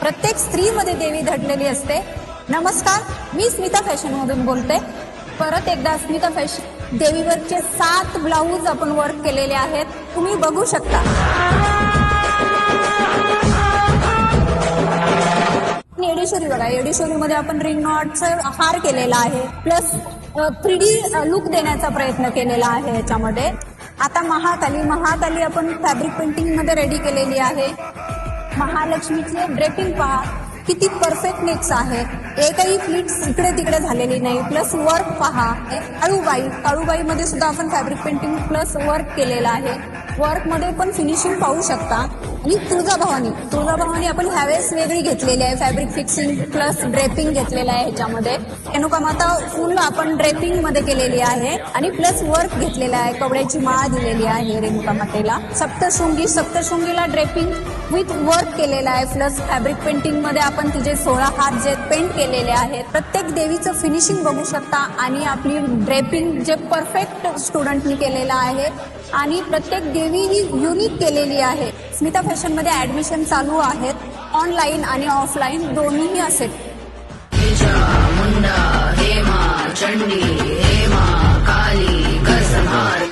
प्रत्येक स्त्रीमध्ये देवी दडलेली असते. नमस्कार, मी स्मिता फॅशन मधून बोलते. परत एकदा स्मिता फॅशन देवीवरचे 7 ब्लाऊज आपण वर्क केलेले आहेत, तुम्ही बघू शकता. येडेश्वरी बघा, येडेश्वरीमध्ये आपण रिंग नॉटचा हार केलेला आहे, प्लस 3D लुक देण्याचा प्रयत्न केलेला आहे याच्यामध्ये. आता महाकाली आपण फॅब्रिक पेंटिंग मध्ये रेडी केलेली आहे. महालक्ष्मीचे ड्रेपिंग पहा, किती परफेक्ट नेक्स आहे, एकही प्लीट्स इकडे तिकडे झालेली नाही. प्लस वर्क पहा. काळूबाई मध्ये सुद्धा आपण फॅब्रिक पेंटिंग प्लस वर्क केलेलं आहे. वर्क मध्ये पण फिनिशिंग पाहू शकता. आणि तुळजाभवानी आपण ह्यावेळेस वेगळी घेतलेली आहे, फॅब्रिक फिक्सिंग प्लस ड्रेपिंग घेतलेलं आहे ह्याच्यामध्ये. रेणुका माता फुल आपण ड्रेपिंग मध्ये केलेली आहे आणि प्लस वर्क घेतलेला आहे, कवड्याची माळ दिलेली आहे रेणुका मातेला. सप्तशृंगीला ड्रेपिंग विथ वर्क केलेला आहे, प्लस फॅब्रिक पेंटिंग मध्ये आपण तिचे 16 हात जे पेंट केलेले आहेत. प्रत्येक देवीचं फिनिशिंग बघू शकता आणि आपली ड्रेपिंग जे परफेक्ट स्टुडंटनी केलेलं आहे आणि प्रत्येक देवी ही युनिक केलेली आहे. स्मिता फॅशन मध्ये ऍडमिशन चालू आहेत, ऑनलाईन आणि ऑफलाईन दोन्हीही असेल. मुंडा हेमा चंडी हेमा काली घर संहार